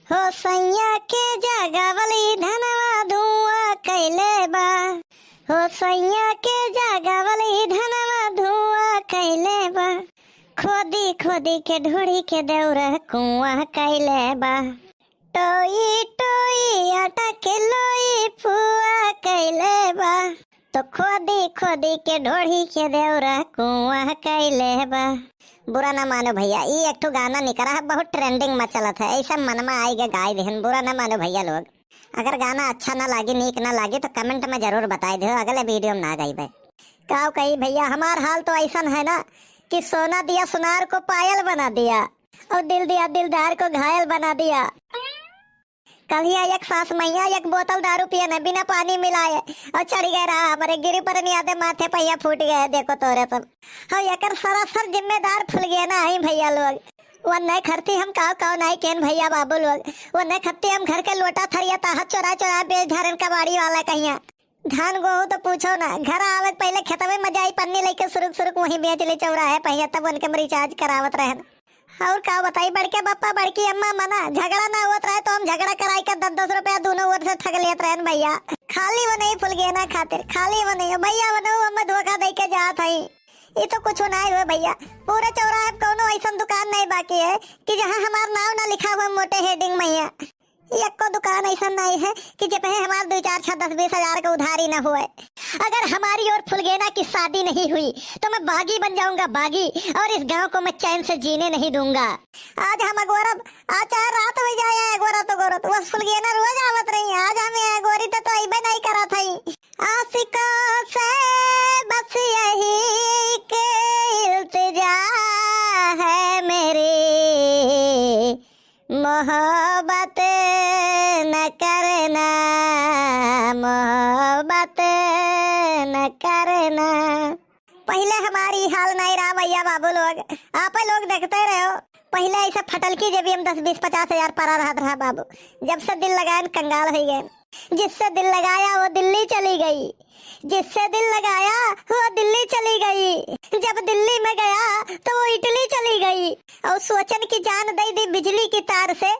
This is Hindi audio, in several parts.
हो सैया के जगावली धनवा धुआं कैले बा। हो सैया के जगावली धनवा धुआं कैले बा। खोदी खोदी के ढूढ़ी के देउरा कुआं कैले बा। टोई टोई आटा के लोई फुआ कैले बा। तो खोदी खोदी के ढोढ़ी के देउरा कुआं कैले बा। बुरा ना मानो भैया, ये एक ठो गाना निकला है, बहुत ट्रेंडिंग में चलत है, ऐसा मन में आएगा गाय देहन। बुरा ना मानो भैया लोग, अगर गाना अच्छा ना लागे, नीक ना लागे तो कमेंट में जरूर बताई दो, अगले वीडियो में ना गई भाई। क्या कही भैया, हमार हाल तो ऐसा है ना कि सोना दिया सुनार को पायल बना दिया और दिल दिया दिलदार को घायल बना दिया। कलिया एक सास मैया एक बोतल दारू पिया न बिना पानी मिलाए और चढ़ गए रहा हमारे गिरी पर नहीं आते, माथे पहिया फूट गए देखो तोरे सब। हाँ यकर सरासर जिम्मेदार फुल गए ना ही भैया लोग। वो नहीं खरती हम काव नहीं केन भैया बाबू लोग, वो नहीं खत्ती हम घर के लोटा थरिया ताहा चोरा चोरा बेच धरन का बाड़ी वाला कहिया। धान गेहूं तो पूछो ना, घर आवे पहले खेत में मजा आई पन्नी लेके सुरुक सुरुक वहीं बेच ले चौराहे पहिया, तब उनके रिचार्ज करावत रहे। और का बताई, बड़के बप्पा बड़की अम्मा मना झगड़ा ना होत रहे तो हम झगड़ा कराई कर 10-10 रुपया दोनों ओर से ठग लेत रहे भैया। खाली वो नहीं फुल गए ना खातिर, खाली वो नहीं भैया वो हमें धोखा दे के जात है। ये तो कुछ नहीं हुआ भैया, पूरे चौराहे कोनो ऐसा दुकान नहीं बाकी है कि जहाँ हमारा नाम ना लिखा हुआ मोटे हेडिंग में है। एक को दुकान ऐसा नहीं है कि जब हमारे 2-4-6-10-20 हजार का उधारी न हुए। अगर हमारी और फुलगेना की शादी नहीं हुई तो मैं बागी बन जाऊंगा, बागी, और इस गांव को मैं चैन से जीने नहीं दूंगा। आज हम अगोरब, आज चाहे रात हो जाए अगोरा तो गोरत, बस फुलगेना रोज आवत रही। आज हमें अगोरी तो अइबे नहीं करा थी। आशिकों से बस यही के इल्तिजा है मेरी, मोहब्बत न करना, मोहब्बत न करना। पहले हमारी हाल नहीं रहा भैया बाबू लोग, आप लोग देखते रहो। पहले ऐसा फटल की जब हम 10-20-50 हजार परा रहा बाबू। जब से दिल लगाया कंगाल हो गए। जिससे दिल लगाया वो दिल्ली चली गई, जिससे दिल लगाया वो दिल्ली चली गई। जब दिल्ली में गया तो वो इटली चली गई। और सोचन की जान दे दी बिजली की तार से,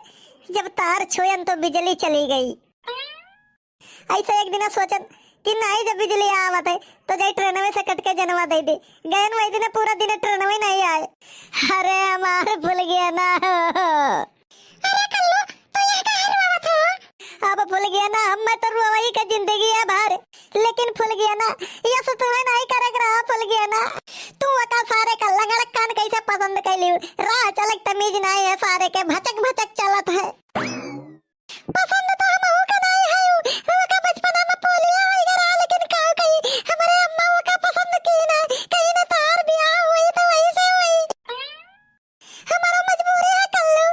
जब तार छुयन तो बिजली चली गई। ऐसा एक दिन सोचन कि नहीं जब बिजली आवत है तो जाई ट्रेन में से कट के जनवा दे दी। गए वही दिन पूरा दिन ट्रेन में नहीं आए। अरे हमारे भूल गया ना। अरे कल्लू तो ये कहाँ रुआवत हो? अब भूल गया ना, हम तो रुआई का जिंदगी है बाहर, लेकिन भूल गया ना ये सब तुम्हें नहीं करेगा। रहा भूल गया ना तू का सारे का लगड़ कान कैसे पसंद कैली, राह चलक तमीज नहीं है, सारे के भचक भचक चलत है। पसंद तो हम हो का नहीं है, वो का बचपना में पोलियो होई गरा, लेकिन काऊ कही हमारे अम्मा वो का पसंद की ना, कहीं ना तार ब्याह हुई तो वही से हुई। हमारा मजबूरी है कल्लू,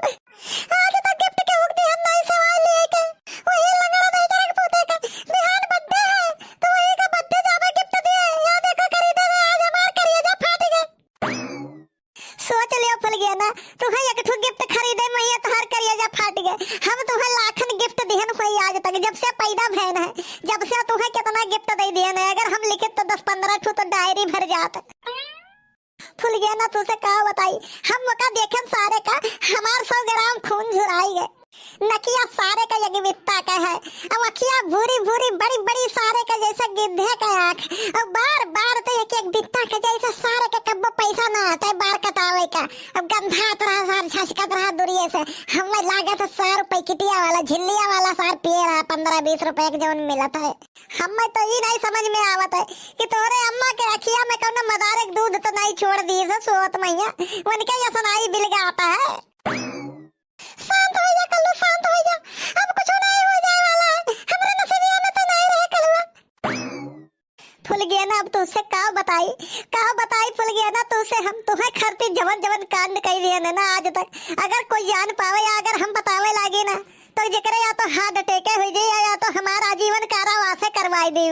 आज तक गिफ्ट के उगती हम नहीं सवाल लिए के वही लंगड़ा नहीं तरक पोते का बिहान बर्थडे है तो वही का बर्थडे जावे गिफ्ट दिए। या देखो खरीदे आज हमार करिए जा फाट गए। सोच लियो फुल गया ना, तुम्हें एक ठो गिफ्ट खरीदे में ये तोहर करिए जा फाट गए। हम तुम्हें लाखन गिफ्ट दिहन हुई आज तक, जब से पैदा भैन है, जब से तुम्हें कितना गिफ्ट दे दिए ना। अगर हम लिखे तो 10-15 ठो तो डायरी भर जात। फुल गया ना तुझसे कहा बताई, हम का देखे सारे का हमार 100 ग्राम खून झुराई गए। नकिया सारे का यज्ञ वित्ता का है, अब अखिया भूरी भूरी बड़ी बड़ी सारे का जैसा गिद्धे का आँख, अब बार बार तो एक बित्ता का जैसा सारे का कब्बो पैसा ना आता है बार कटावे का। अब गंधात रहा सार छसकत रहा दूरिये से, हमें लागत 100 रुपए किटिया वाला झिल्लिया वाला सार पिए रहा 15-20 रुपए के जवन मिलता है। हमें तो ये नहीं समझ में आवत है कि तोरे अम्मा के अखिया में कौन मदारक दूध तो नहीं छोड़ दी से सोत मैया, उनके ये सुनाई बिल गया आता है। शांत हो जा कल्लू, शांत हो जा, अब कुछ नहीं हो जाए वाला है, हमारे नसीबिया में तो नहीं रहे कलवा। फुल गया ना, अब तुझसे का बताई फुल गया ना तुझसे। हम तुम्हें खरती जवन जवन कांड कही दिए ना आज तक। अगर कोई जान पावे या अगर हम बतावे लागे ना तो जिक्र या तो हार्ट अटैक हो जाए या तो हमारा आजीवन कारावास करवाई दे।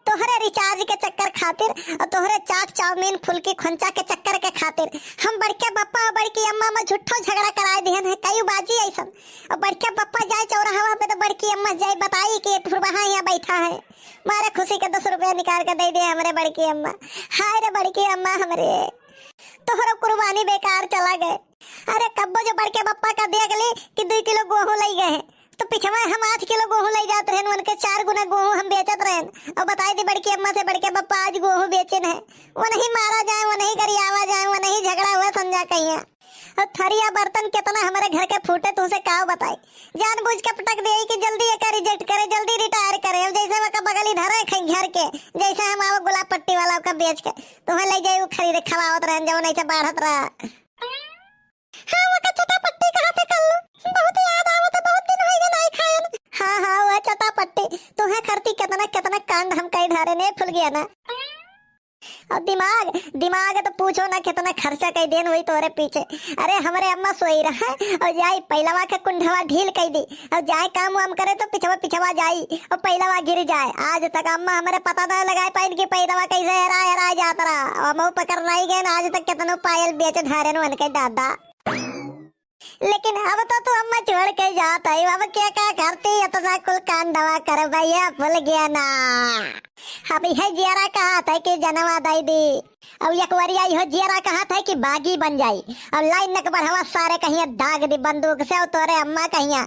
तोहरे रिचार्ज के चक्कर खातिर और तोहरे चाट चाउमीन फुलकी खंचा के चक्कर के खातिर हम बड़के पप्पा और बड़की अम्मा में झूठो झगड़ा कराए दिहन है। कई बाजी ऐसा, और बड़के पप्पा जाए चौराहा पे तो बड़की अम्मा जाए बताई कि फुरबहा यहाँ बैठा है, मारे खुशी के 10 रुपया निकाल के दे दे हमारे बड़की अम्मा। हाय रे बड़की अम्मा, हमरे तोहरा कुर्बानी बेकार चला गए। अरे कब्बो जो बड़के बप्पा का देख ले कि 2 किलो गेहूं ले गए हैं, तो पिछवा हम 8 किलो गेहूं ले जाते रहे, उनके 4 गुना गेहूं हम बेचत रहे। और बताई दी बड़की अम्मा से बड़के बप्पा आज गेहूं बेचन है, वो नहीं मारा जाए, वो नहीं गरियावा जाए, वो नहीं झगड़ा हुआ समझा कहिया। और थरिया बर्तन कितना हमारे घर के फूटे तुझसे का बताई, जानबूझ के पटक दे कि जल्दी एक रिजेक्ट करे, जल्दी रिटायर करे। अब जैसे वो का बगल इधर है खई घर के, जैसे हम आओ गुलाब पट्टी वाला का बेच के तुम्हें ले जाए वो खरीदे खवावत रहे जो नहीं से बढ़त रहा। हाँ वो का चटा पट्टी कहाँ से कर लो, बहुत याद आवत है, बहुत दिन हो गए नहीं खाए। हाँ हाँ वो चटा पट्टी तुम्हें करती कितना कितना कांड हम कई धारे ने खुल गया ना। और दिमाग दिमाग तो पूछो ना कितना खर्चा कई दिन हुई तोरे पीछे। अरे हमारे अम्मा सोई रहा और जाई पहलवा के कुंडवा ढील कई दी और जाए काम वाम करे तो पिछवा पिछवा जाई और पहलवा गिर जाए। आज तक अम्मा हमारे पता ना लगाए पाइन की पहलवा कैसे हरा जाता रहा, और पकड़ नहीं गए आज तक कितनो पायल बेच धारे वन के दादा। लेकिन अब तो तू अम्मा छोड़ के जाता है, अब क्या क्या करती इतना कुल कांड दवा कर भैया भूल गया ना। अब यह जियारा कहा था कि जनवा दाई दी, अब यकवरिया यह जियारा कहा था कि बागी बन जाई। अब लाइन नक बढ़ावा सारे कहिया दाग दी बंदूक से, और तोरे अम्मा कहिया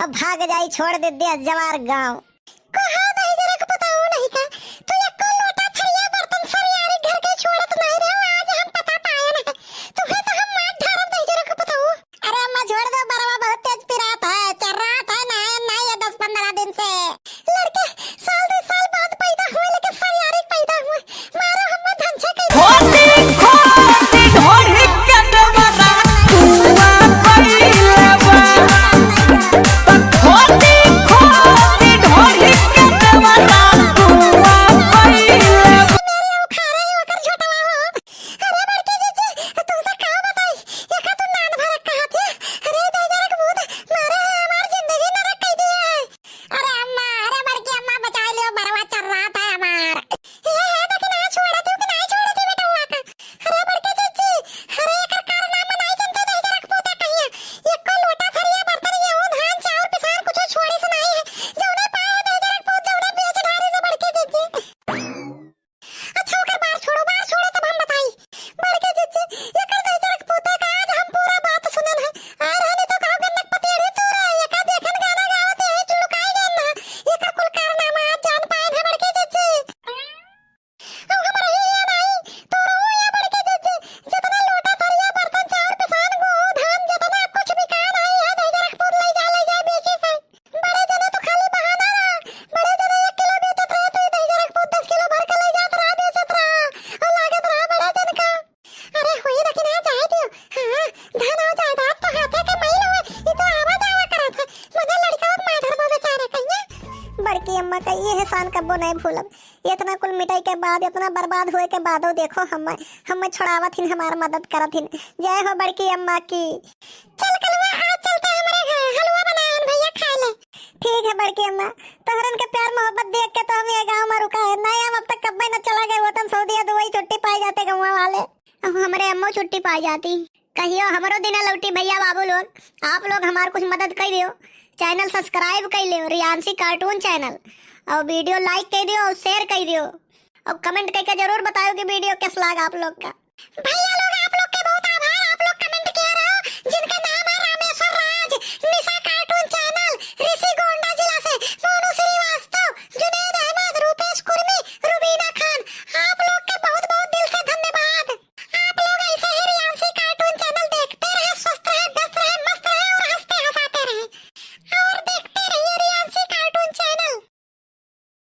अब भाग जाई छोड़ दे दे जवार गांव को। हाँ दाई जरा को पता हो नहीं का तू ये को लोटा थरिया बर्तन सब यारी घर के छोड़त नहीं रे, आज हम पता पाए ना तुम्हें तो हम मार ढारम दाई जरा को पता हो। अरे अम्मा छोड़ दो, बरवा बहुत तेज पिरात है, चर्रात है ना नहीं 10-15 दिन से। लड़के साल 2 साल बाद पैदा हुए, लेकिन सब यारी पैदा हुए मारो हम धन से कई होती खोती ढोढ़ी के दवरा तुआ पैलवा होती खोती ढोढ़ी के दवरा तुआ पैलवा। मेरे उखारे होकर छोटा हो। अरे बड़के जीजी तुमसे का बताई ये का तू नान भरक कहा थे। अरे बेजरक भूत मारे हमार जिंदगी नरक कई दी है। अरे अम्मा, अरे बड़की अम्मा बचा लियो, बरवा चल रहा था हमार। ये है तो कि ना छोड़ा तू कि नहीं छोड़ा तू बेटा हुआ का। अरे बड़के जीजी अरे एकर कारनामा नहीं जनते बेजरक भूत कहिया ये को लोटा थरिया बर्तन गेहूं धान चाउर पिसान कुछ छोड़ी से नहीं है जौने पाए बेजरक भूत जौने बेच ढारी से बड़के जीजी। अच्छा ओकर बाहर छोड़ो तब हम बताई। बड़के जीजी ये कर बेजरक भूत का आज हम पूरा बात सुनल है। आ रहने तो कहो गन्नक पतेड़ी तू रे ये का देखन गाना गावत है चुड़काई गन ना ये का कुल कारनामा आज जान पाए है बड़के जीजी। अब हमरा ये नहीं तो रो ये बड़के जीजी जितना लोटा थरिया बर्तन चाउर पिसान गेहूं धान जितना कुछ भी का नहीं है बेजरक भूत ले जा बेची से। बड़े जने तो खाली बहाना रहा, बड़े जने 1 किलो बेचत रहे तो बेजरक भूत 10 किलो भर के ले जात रहा बेचत रहा और लागत रहा बड़े जन का। अरे हुई लेकिन आ जाए दियो। हाँ धन और जायदाद तो हाथे के मैल हुए, ये तो आवा जावा करा था मगर लड़का और माधर बो बेचारे कहिया। बड़की अम्मा का ये एहसान कब्बो नहीं भूलब। इतना कुल मिटाई के बाद इतना बर्बाद हुए के बादो देखो हम छुड़ावत हिन हमार मदद करत हिन। जय हो बड़की अम्मा की। चल कलवा आज चलते हमारे घर हलवा बनाएन भैया खा ले। ठीक है बड़की अम्मा, तोहरन के प्यार मोहब्बत देख के तो हम ये गांव में रुका है नहीं, हम अब तक कब्बे न चला गए वतन सऊदी दुबई छुट्टी पाई जाते गांव वाले। अब हमारे अम्मा छुट्टी पाई जाती कहियो हमरो दिन लौटी भैया बाबू लोग। आप लोग हमार कुछ मदद कर दियो, चैनल सब्सक्राइब कर लियो रियांशी कार्टून चैनल, और वीडियो लाइक कर दियो और शेयर कर दियो और कमेंट करके जरूर बताओ कि वीडियो कैसा लगा आप लोग का। भैया लोग